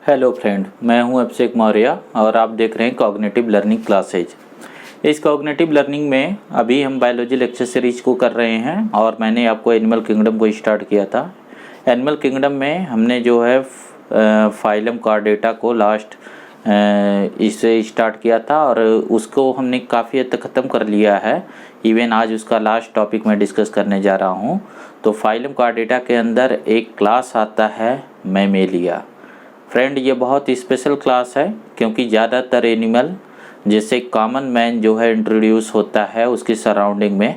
Hello friend, मैं हूं अभिषेक मौर्य और आप देख रहे हैं कॉग्निटिव लर्निंग क्लासेज। इस कॉग्निटिव लर्निंग में अभी हम बायोलॉजी लेक्चर सीरीज को कर रहे हैं और मैंने आपको एनिमल किंगडम को स्टार्ट किया था। एनिमल किंगडम में हमने जो है फाइलम कार्डेटा को लास्ट इससे स्टार्ट किया था और उसको हमने काफ़ी हद तक ख़त्म कर लिया है। इवन आज उसका लास्ट टॉपिक मैं डिस्कस करने जा रहा हूँ। तो फाइलम कार्डेटा के अंदर एक क्लास आता है मैमेलिया। फ्रेंड, ये बहुत स्पेशल क्लास है क्योंकि ज़्यादातर एनिमल जैसे कॉमन मैन जो है इंट्रोड्यूस होता है उसकी सराउंडिंग में,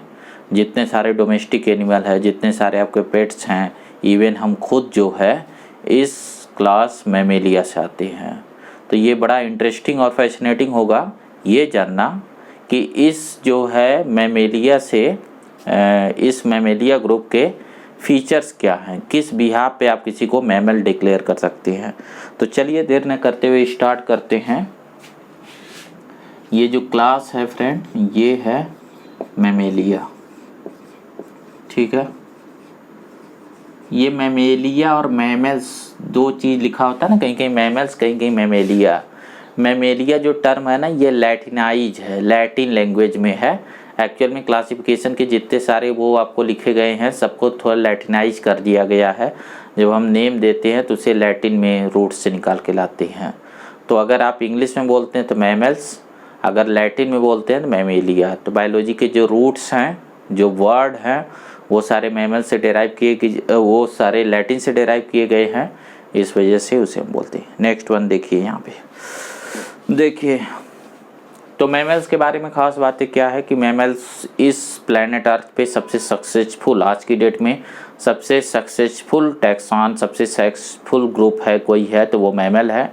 जितने सारे डोमेस्टिक एनिमल है, जितने सारे आपके पेट्स हैं, इवन हम खुद जो है इस क्लास मैमेलिया से आते हैं। तो ये बड़ा इंटरेस्टिंग और फैसिनेटिंग होगा ये जानना कि इस जो है मैमेलिया से इस मैमेलिया ग्रुप के फीचर्स क्या हैं, किस बिहाफ पे आप किसी को मैमल डिक्लेयर कर सकते हैं। तो चलिए देर न करते हुए स्टार्ट करते हैं। ये जो क्लास है फ्रेंड, ये है मैमेलिया, ठीक है। ये मैमेलिया और मैमल्स दो चीज़ लिखा होता है ना, कहीं कहीं मैमल्स कहीं कहीं मैमेलिया। मैमेलिया जो टर्म है ना, ये लैटिनाइज है, लैटिन लैंग्वेज में है। एक्चुअल में क्लासिफिकेशन के जितने सारे वो आपको लिखे गए हैं सबको थोड़ा लैटिनाइज कर दिया गया है। जब हम नेम देते हैं तो उसे लैटिन में रूट्स से निकाल के लाते हैं। तो अगर आप इंग्लिश में बोलते हैं तो मैमल्स, अगर लैटिन में बोलते हैं तो मैमेलिया। तो बायोलॉजी के जो रूट्स हैं, जो वर्ड हैं, वो सारे मैमल से डेराइव वो सारे लैटिन से डेराइव किए गए हैं, इस वजह से उसे हम बोलते हैं। नेक्स्ट वन देखिए, यहाँ पे देखिए। तो मैमल्स के बारे में ख़ास बातें क्या है कि मैमल्स इस प्लैनेट अर्थ पे सबसे सक्सेसफुल, आज की डेट में सबसे सक्सेसफुल टैक्सॉन, सबसे सक्सेसफुल ग्रुप है कोई है तो वो मैमल है।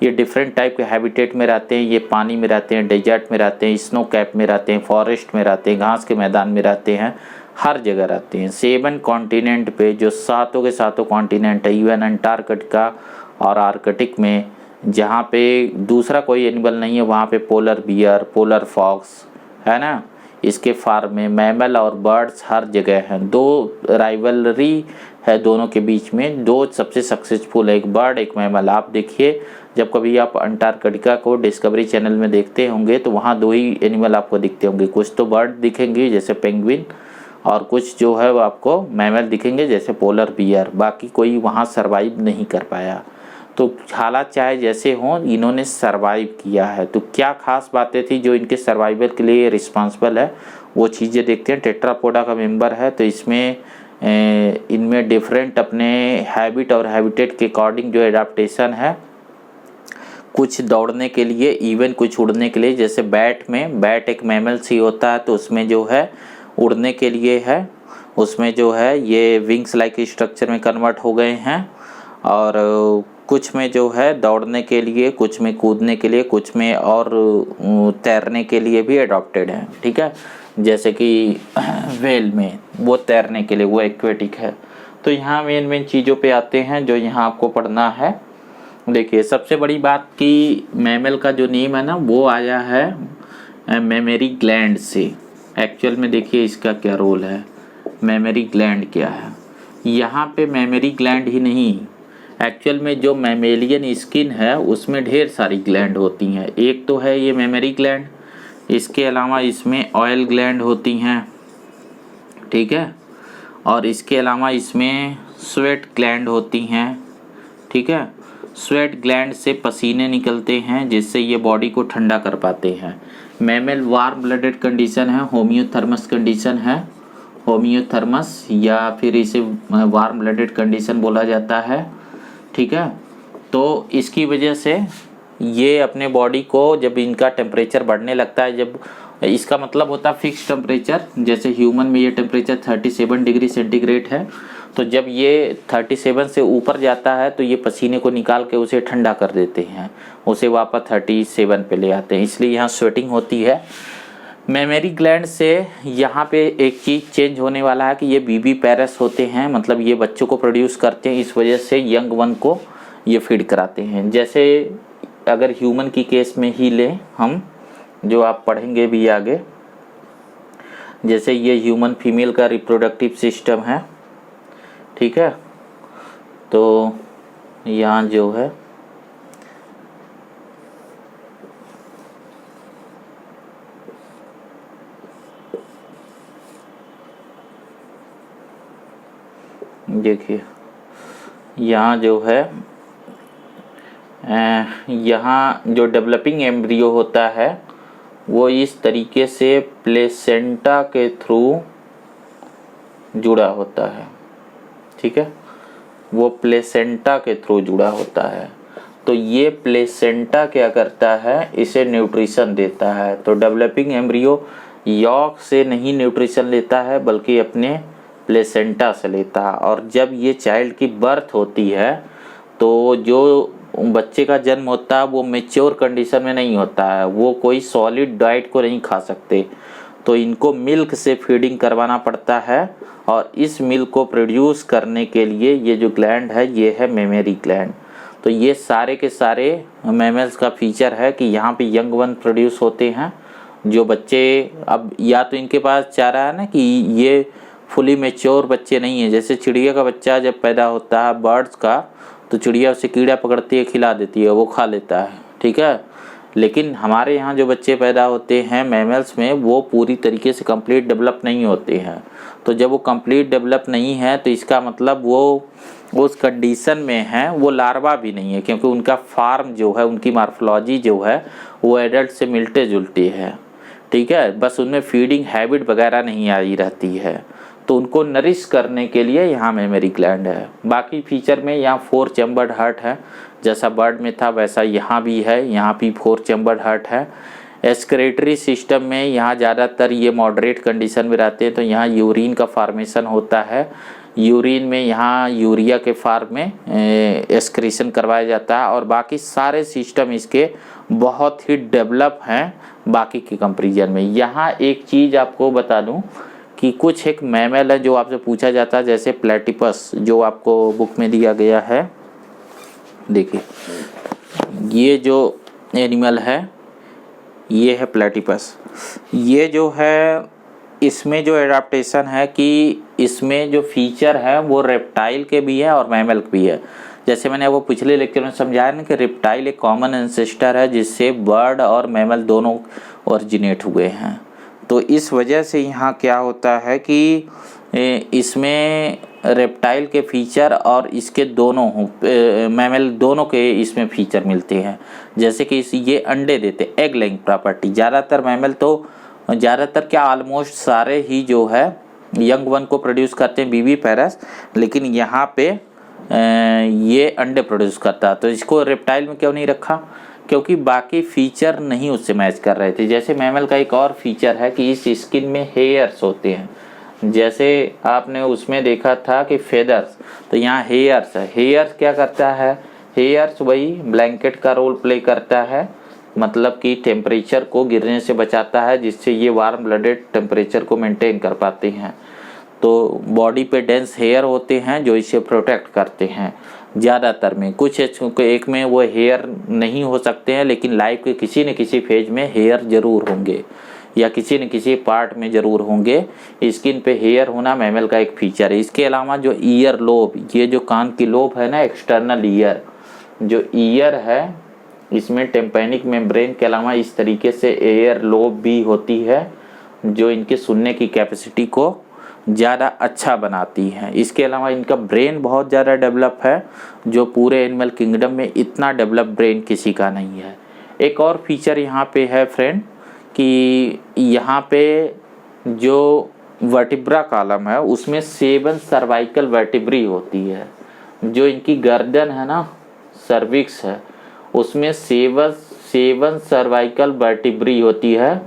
ये डिफरेंट टाइप के हैबिटेट में रहते हैं। ये पानी में रहते हैं, डेजर्ट में रहते हैं, स्नो कैप में रहते हैं, फॉरेस्ट में रहते हैं, घास के मैदान में रहते हैं, हर जगह रहते हैं। 7 कॉन्टिनेंट पे, जो सातों के सातों कॉन्टिनेंट है, इवन अंटार्कटिका और आर्कटिक में, जहाँ पे दूसरा कोई एनिमल नहीं है, वहाँ पे पोलर बियर, पोलर फॉक्स है ना, इसके फार्म में मैमल और बर्ड्स हर जगह हैं। दो राइवलरी है दोनों के बीच में, दो सबसे सक्सेसफुल है, एक बर्ड एक मैमल। आप देखिए, जब कभी आप अंटार्कटिका को डिस्कवरी चैनल में देखते होंगे तो वहाँ दो ही एनिमल आपको दिखते होंगे। कुछ तो बर्ड दिखेंगे जैसे पेंगुइन, और कुछ जो है वो आपको मैमल दिखेंगे जैसे पोलर बियर। बाकी कोई वहाँ सर्वाइव नहीं कर पाया। तो हालात चाहे जैसे हों, इन्होंने सरवाइव किया है। तो क्या खास बातें थी जो इनके सर्वाइवल के लिए रिस्पांसिबल है, वो चीज़ें देखते हैं। टेट्रापोडा का मेंबर है तो इसमें इनमें डिफरेंट अपने हैबिट और हैबिटेट के अकॉर्डिंग जो एडाप्टेशन है, कुछ दौड़ने के लिए, इवन कुछ उड़ने के लिए। जैसे बैट में, बैट एक मैमल्स ही होता है तो उसमें जो है उड़ने के लिए है, उसमें जो है ये विंग्स लाइक स्ट्रक्चर में कन्वर्ट हो गए हैं। और कुछ में जो है दौड़ने के लिए, कुछ में कूदने के लिए, कुछ में और तैरने के लिए भी अडॉप्टेड है, ठीक है। जैसे कि व्हेल में वो तैरने के लिए, वो एक्वेटिक है। तो यहाँ मेन मेन चीज़ों पे आते हैं जो यहाँ आपको पढ़ना है। देखिए, सबसे बड़ी बात कि मैमल का जो नेम है ना, वो आया है मेमरी ग्लैंड से। एक्चुअल में देखिए इसका क्या रोल है, मेमरी ग्लैंड क्या है। यहाँ पे मेमरी ग्लैंड ही नहीं, एक्चुअल में जो मैमेलियन स्किन है उसमें ढेर सारी ग्लैंड होती हैं। एक तो है ये मेमरी ग्लैंड, इसके अलावा इसमें ऑयल ग्लैंड होती हैं, ठीक है। और इसके अलावा इसमें स्वेट ग्लैंड होती हैं, ठीक है। स्वेट ग्लैंड से पसीने निकलते हैं जिससे ये बॉडी को ठंडा कर पाते हैं। मैमल वार्म ब्लडेड कंडीशन है, होम्योथर्मस कंडीशन है, होम्योथर्मस या फिर इसे वार्म ब्लडेड कंडीशन बोला जाता है, ठीक है। तो इसकी वजह से ये अपने बॉडी को, जब इनका टेम्परेचर बढ़ने लगता है, जब इसका मतलब होता है फिक्स टेम्परेचर, जैसे ह्यूमन में ये टेम्परेचर 37 डिग्री सेंटीग्रेड है, तो जब ये 37 से ऊपर जाता है तो ये पसीने को निकाल के उसे ठंडा कर देते हैं, उसे वापस 37 पे ले आते हैं, इसलिए यहाँ स्वेटिंग होती है। मेमरी ग्लैंड से यहाँ पे एक चीज़ चेंज होने वाला है कि ये बीबी पैरस होते हैं, मतलब ये बच्चों को प्रोड्यूस करते हैं, इस वजह से यंग वन को ये फीड कराते हैं। जैसे अगर ह्यूमन की केस में ही लें हम, जो आप पढ़ेंगे भी आगे, जैसे ये ह्यूमन फीमेल का रिप्रोडक्टिव सिस्टम है, ठीक है। तो यहाँ जो है देखिए यहाँ जो है यहाँ जो डेवलपिंग एम्ब्रियो होता है वो इस तरीके से प्लेसेंटा के थ्रू जुड़ा होता है, ठीक है, वो प्लेसेंटा के थ्रू जुड़ा होता है। तो ये प्लेसेंटा क्या करता है, इसे न्यूट्रिशन देता है। तो डेवलपिंग एम्ब्रियो यॉर्क से नहीं न्यूट्रिशन लेता है बल्कि अपने प्लेसेंटा से लेता है। और जब ये चाइल्ड की बर्थ होती है तो जो बच्चे का जन्म होता है वो मेच्योर कंडीशन में नहीं होता है, वो कोई सॉलिड डाइट को नहीं खा सकते, तो इनको मिल्क से फीडिंग करवाना पड़ता है। और इस मिल्क को प्रोड्यूस करने के लिए ये जो ग्लैंड है ये है मेमरी ग्लैंड। तो ये सारे के सारे मैमल्स का फीचर है कि यहाँ पे यंग वन प्रोड्यूस होते हैं। जो बच्चे अब या तो इनके पास चारा है ना कि ये फुली मेच्योर बच्चे नहीं है, जैसे चिड़िया का बच्चा जब पैदा होता है बर्ड्स का, तो चिड़िया उसे कीड़ा पकड़ती है, खिला देती है, वो खा लेता है, ठीक है। लेकिन हमारे यहाँ जो बच्चे पैदा होते हैं मैमल्स में वो पूरी तरीके से कंप्लीट डेवलप नहीं होते हैं। तो जब वो कंप्लीट डेवलप नहीं है तो इसका मतलब वो उस कंडीशन में है, वो लार्वा भी नहीं है, क्योंकि उनका फार्म जो है, उनकी मार्फोलॉजी जो है वो एडल्ट से मिलते जुलती है, ठीक है। बस उनमें फीडिंग हैबिट वगैरह नहीं आई रहती है, तो उनको नरिश करने के लिए यहाँ मेमरी ग्लैंड है। बाकी फीचर में यहाँ 4 चैम्बर्ड हार्ट है, जैसा बर्ड में था वैसा यहाँ भी है, यहाँ भी 4 चैम्बर्ड हार्ट है। एक्सक्रीटरी सिस्टम में यहाँ ज़्यादातर ये मॉडरेट कंडीशन में रहते हैं, तो यहाँ यूरिन का फॉर्मेशन होता है। यूरिन में यहाँ यूरिया के फॉर्म में एक्सक्रीशन करवाया जाता है। और बाकी सारे सिस्टम इसके बहुत ही डेवलप हैं बाकी के कंपेरिजन में। यहाँ एक चीज़ आपको बता दूँ कि कुछ एक मैमल है जो आपसे पूछा जाता है, जैसे प्लेटिपस जो आपको बुक में दिया गया है। देखिए ये जो एनिमल है ये है प्लेटिपस। ये जो है इसमें जो एडाप्टेशन है कि इसमें जो फीचर है वो रेप्टाइल के भी है और मैमल के भी है। जैसे मैंने वो पिछले लेक्चर में समझाया ना कि रेप्टाइल एक कॉमन एंसेस्टर है जिससे बर्ड और मैमल दोनों ओरिजिनेट हुए हैं। तो इस वजह से यहाँ क्या होता है कि इसमें रेप्टाइल के फीचर और इसके दोनों मैमल दोनों के इसमें फीचर मिलते हैं। जैसे कि ये अंडे देते, एग लेइंग प्रॉपर्टी। ज़्यादातर मैमल तो ज़्यादातर क्या ऑलमोस्ट सारे ही जो है यंग वन को प्रोड्यूस करते हैं बीवी पैरस, लेकिन यहाँ पे ये अंडे प्रोड्यूस करता है। तो इसको रेप्टाइल में क्यों नहीं रखा, क्योंकि बाकी फीचर नहीं उससे मैच कर रहे थे। जैसे मैमल का एक और फीचर है कि इस स्किन में हेयर्स होते हैं, जैसे आपने उसमें देखा था कि फेदर्स, तो यहाँ हेयर्स है। हेयर्स क्या करता है, हेयर्स वही ब्लैंकेट का रोल प्ले करता है, मतलब कि टेम्परेचर को गिरने से बचाता है, जिससे ये वार्म ब्लडेड टेम्परेचर को मेंटेन कर पाते हैं। तो बॉडी पे डेंस हेयर होते हैं जो इसे प्रोटेक्ट करते हैं। ज़्यादातर में कुछ एक में वो हेयर नहीं हो सकते हैं, लेकिन लाइफ के किसी न किसी फेज में हेयर ज़रूर होंगे या किसी न किसी पार्ट में ज़रूर होंगे। स्किन पे हेयर होना मैमल का एक फीचर है। इसके अलावा जो ईयर लोब, ये जो कान की लोब है ना, एक्सटर्नल ईयर, जो ईयर है इसमें टेम्पैनिक मेम्ब्रेन के अलावा इस तरीके से एयर लोब भी होती है जो इनके सुनने की कैपेसिटी को ज़्यादा अच्छा बनाती है। इसके अलावा इनका ब्रेन बहुत ज़्यादा डेवलप है, जो पूरे एनिमल किंगडम में इतना डेवलप ब्रेन किसी का नहीं है। एक और फीचर यहाँ पे है फ्रेंड कि यहाँ पे जो वर्टिब्रा कॉलम है उसमें 7 सर्वाइकल वर्टिब्री होती है। जो इनकी गर्दन है ना, सर्विक्स है, उसमें 7 सर्वाइकल वर्टिब्री होती है,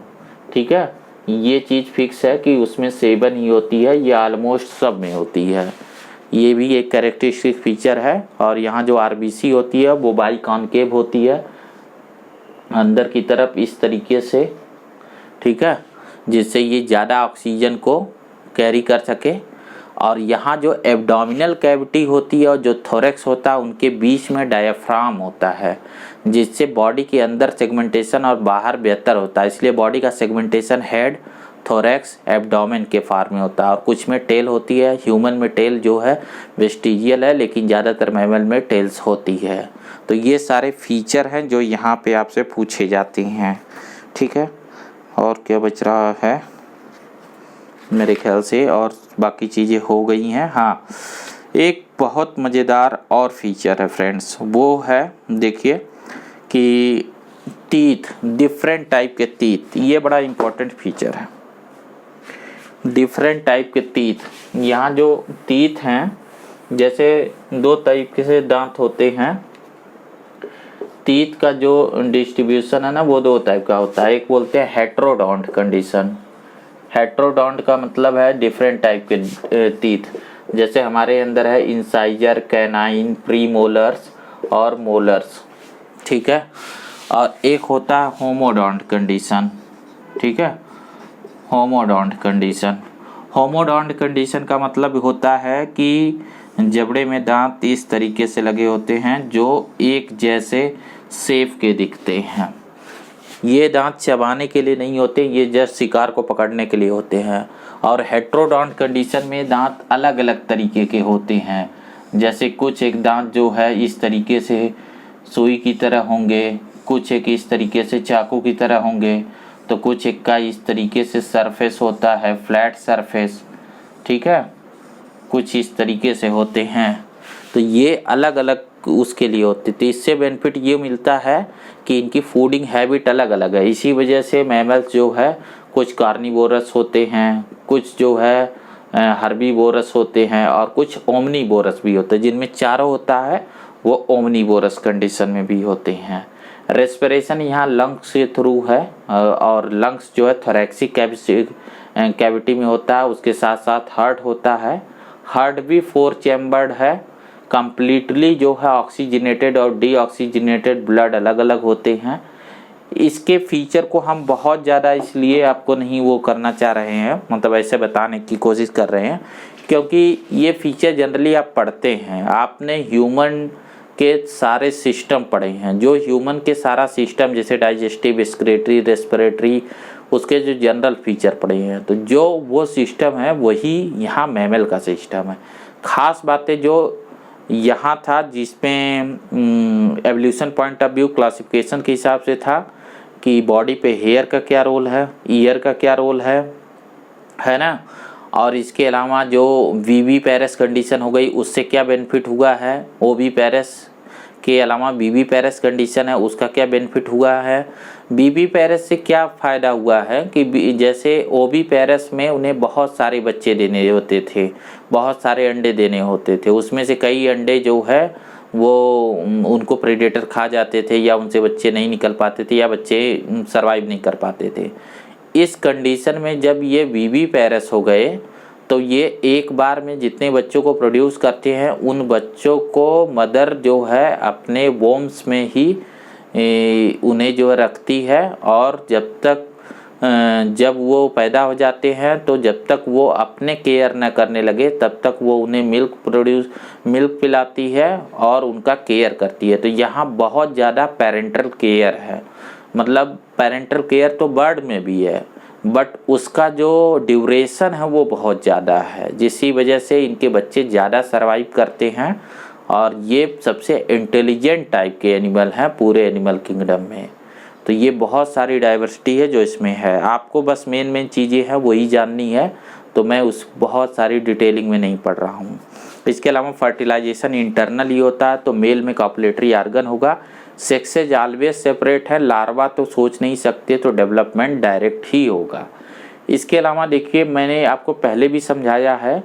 ठीक है। ये चीज़ फिक्स है कि उसमें 7 ही होती है, ये ऑलमोस्ट सब में होती है। ये भी एक कैरेक्टरिस्टिक फीचर है। और यहाँ जो आरबीसी होती है वो बाई कॉनकेव होती है अंदर की तरफ इस तरीके से, ठीक है, जिससे ये ज़्यादा ऑक्सीजन को कैरी कर सके। और यहाँ जो एब्डोमिनल कैविटी होती है और जो थोरैक्स होता है उनके बीच में डायफ्राम होता है, जिससे बॉडी के अंदर सेगमेंटेशन और बाहर बेहतर होता है। इसलिए बॉडी का सेगमेंटेशन हेड, थोरैक्स, एब्डोमेन के फॉर्म में होता है। और कुछ में टेल होती है। ह्यूमन में टेल जो है वेस्टिजियल है, लेकिन ज़्यादातर मैमल में टेल्स होती है। तो ये सारे फीचर हैं जो यहाँ पे आपसे पूछे जाते हैं, ठीक है। और क्या बच रहा है मेरे ख्याल से, और बाकी चीज़ें हो गई हैं। हाँ, एक बहुत मज़ेदार और फीचर है फ्रेंड्स, वो है देखिए कि टीथ, डिफरेंट टाइप के टीथ, ये बड़ा इम्पोर्टेंट फीचर है। डिफरेंट टाइप के टीथ, यहाँ जो टीथ हैं, जैसे दो तरीके से दांत होते हैं, टीथ का जो डिस्ट्रीब्यूशन है ना वो दो टाइप का होता है। एक बोलते हैं हेट्रोडोंट कंडीशन। हेट्रोडोंट का मतलब है डिफरेंट टाइप के टीथ, जैसे हमारे अंदर है इंसाइजर, कैनाइन, प्रीमोलर्स और मोलर्स, ठीक है। और एक होता है होमोडोंट कंडीशन, ठीक है। होमोडोंट कंडीशन, होमोडोंट कंडीशन का मतलब होता है कि जबड़े में दांत इस तरीके से लगे होते हैं जो एक जैसे शेप के दिखते हैं। ये दांत चबाने के लिए नहीं होते, ये जस्ट शिकार को पकड़ने के लिए होते हैं। और हेट्रोडोंट कंडीशन में दांत अलग अलग तरीके के होते हैं, जैसे कुछ एक दांत जो है इस तरीके से सुई की तरह होंगे, कुछ एक इस तरीके से चाकू की तरह होंगे, तो कुछ एक का इस तरीके से सरफेस होता है, फ्लैट सरफेस, ठीक है, कुछ इस तरीके से होते हैं। तो ये अलग अलग उसके लिए होते, तो इससे बेनिफिट ये मिलता है कि इनकी फूडिंग हैबिट अलग अलग है। इसी वजह से मैमल्स जो है कुछ कार्निवोरस होते हैं, कुछ जो है हर्बीवोरस होते हैं, और कुछ ओमनीवोरस भी होते हैं। जिनमें चारों होता है वो ओमनीवोरस कंडीशन में भी होते हैं। रेस्पिरेशन यहाँ लंग्स के थ्रू है, और लंग्स जो है थोरैक्सिक कैविटी में होता है। उसके साथ साथ हार्ट होता है, हार्ट भी 4 चैम्बर्ड है, कंप्लीटली जो है ऑक्सीजनेटेड और डीऑक्सीजनेटेड ब्लड अलग अलग होते हैं। इसके फीचर को हम बहुत ज़्यादा इसलिए आपको नहीं वो करना चाह रहे हैं, मतलब ऐसे बताने की कोशिश कर रहे हैं, क्योंकि ये फीचर जनरली आप पढ़ते हैं, आपने ह्यूमन के सारे सिस्टम पढ़े हैं, जो ह्यूमन के सारा सिस्टम जैसे डाइजेस्टिव, एक्सक्रीटरी, रेस्पिरेटरी, उसके जो जनरल फीचर पढ़े हैं, तो जो वो सिस्टम है वही यहाँ मैमल का सिस्टम है। खास बातें जो यहाँ था जिसमें evolution point of view classification के हिसाब से था कि बॉडी पे हेयर का क्या रोल है, ईयर का क्या रोल है ना। और इसके अलावा जो वीवी पैरस कंडीशन हो गई उससे क्या बेनिफिट हुआ है, ओवी पैरस के अलावा वीवी पैरस कंडीशन है उसका क्या बेनिफिट हुआ है। वीवी पैरस से क्या फ़ायदा हुआ है कि जैसे ओवी पैरस में उन्हें बहुत सारे बच्चे देने होते थे, बहुत सारे अंडे देने होते थे, उसमें से कई अंडे जो है वो उनको प्रेडेटर खा जाते थे, या उनसे बच्चे नहीं निकल पाते थे, या बच्चे सरवाइव नहीं कर पाते थे। इस कंडीशन में जब ये वीवी पैरस हो गए तो ये एक बार में जितने बच्चों को प्रोड्यूस करते हैं उन बच्चों को मदर जो है अपने वोम्स में ही उन्हें जो रखती है, और जब वो पैदा हो जाते हैं तो जब तक वो अपने केयर न करने लगे तब तक वो उन्हें मिल्क पिलाती है और उनका केयर करती है। तो यहाँ बहुत ज़्यादा पेरेंटल केयर है, मतलब पेरेंटल केयर तो बर्ड में भी है, बट उसका जो ड्यूरेशन है वो बहुत ज़्यादा है, जिसकी वजह से इनके बच्चे ज़्यादा सरवाइव करते हैं। और ये सबसे इंटेलिजेंट टाइप के एनिमल हैं पूरे एनिमल किंगडम में। तो ये बहुत सारी डाइवर्सिटी है जो इसमें है, आपको बस मेन चीज़ें हैं वही जाननी है, तो मैं उस बहुत सारी डिटेलिंग में नहीं पढ़ रहा हूँ। इसके अलावा फर्टिलाइजेशन इंटरनल ही होता है, तो मेल में कॉपुलेटरी आर्गन होगा, सेक्सेज ऑलवेज सेपरेट है, लार्वा तो सोच नहीं सकते, तो डेवलपमेंट डायरेक्ट ही होगा। इसके अलावा देखिए मैंने आपको पहले भी समझाया है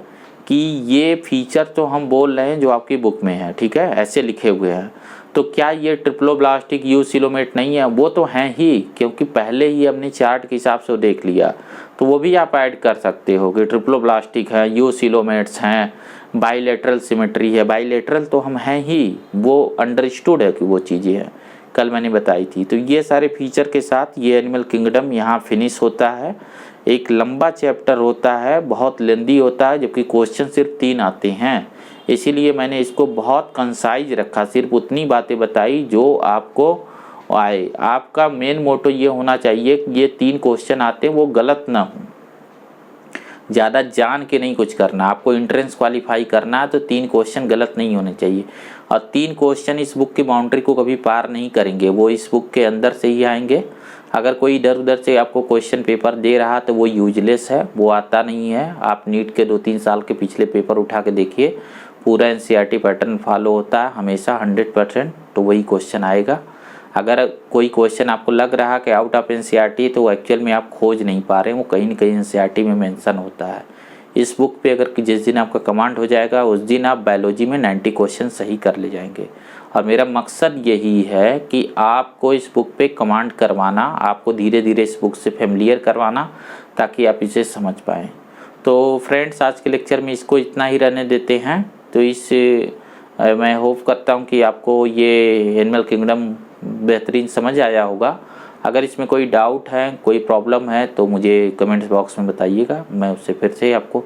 कि ये फीचर तो हम बोल रहे हैं जो आपकी बुक में है, ठीक है, ऐसे लिखे हुए हैं। तो क्या ये ट्रिप्लोब्लास्टिक यूसिलोमेट नहीं है? वो तो हैं ही, क्योंकि पहले ही हमने चार्ट के हिसाब से देख लिया, तो वो भी आप ऐड कर सकते हो कि ट्रिप्लोब्लास्टिक है, यूसिलोमेट्स हैं, बाइलेटरल सिमेट्री है। बाइलेटरल तो हम हैं ही, वो अंडरस्टूड है कि वो चीज़ें हैं, कल मैंने बताई थी। तो ये सारे फीचर के साथ ये एनिमल किंगडम यहाँ फिनिश होता है। एक लंबा चैप्टर होता है, बहुत लेंदी होता है, जबकि क्वेश्चन सिर्फ 3 आते हैं, इसीलिए मैंने इसको बहुत कंसाइज रखा, सिर्फ उतनी बातें बताई जो आपको आए। आपका मेन मोटो ये होना चाहिए कि ये 3 क्वेश्चन आते हैं वो गलत ना हो, ज़्यादा जान के नहीं कुछ करना। आपको एंट्रेंस क्वालिफाई करना है तो 3 क्वेश्चन गलत नहीं होने चाहिए, और 3 क्वेश्चन इस बुक की बाउंड्री को कभी पार नहीं करेंगे, वो इस बुक के अंदर से ही आएंगे। अगर कोई इधर उधर से आपको क्वेश्चन पेपर दे रहा तो वो यूजलेस है, वो आता नहीं है। आप नीट के 2-3 साल के पिछले पेपर उठा के देखिए, पूरा एनसीईआरटी पैटर्न फॉलो होता है हमेशा 100%, तो वही क्वेश्चन आएगा। अगर कोई क्वेश्चन आपको लग रहा कि आउट ऑफ एनसीईआरटी तो एक्चुअल में आप खोज नहीं पा रहे हैं, वो कहीं ना कहीं एनसीईआरटी में मेंशन होता है। इस बुक पे अगर जिस दिन आपका कमांड हो जाएगा उस दिन आप बायोलॉजी में 90 क्वेश्चन सही कर ले जाएंगे। और मेरा मकसद यही है कि आपको इस बुक पे कमांड करवाना, आपको धीरे धीरे इस बुक से फेमिलियर करवाना, ताकि आप इसे समझ पाएँ। तो फ्रेंड्स, आज के लेक्चर में इसको इतना ही रहने देते हैं। तो मैं होप करता हूँ कि आपको ये एनिमल किंगडम बेहतरीन समझ आया होगा। अगर इसमें कोई डाउट है, कोई प्रॉब्लम है तो मुझे कमेंट्स बॉक्स में बताइएगा, मैं उससे फिर से आपको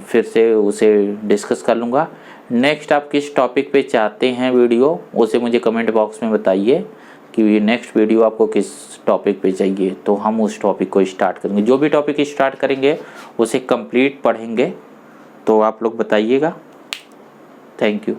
फिर से उसे डिस्कस कर लूँगा। नेक्स्ट आप किस टॉपिक पे चाहते हैं वीडियो, उसे मुझे कमेंट बॉक्स में बताइए कि नेक्स्ट वीडियो आपको किस टॉपिक पे चाहिए, तो हम उस टॉपिक को स्टार्ट करेंगे। जो भी टॉपिक स्टार्ट करेंगे उसे कंप्लीट पढ़ेंगे, तो आप लोग बताइएगा। Thank you.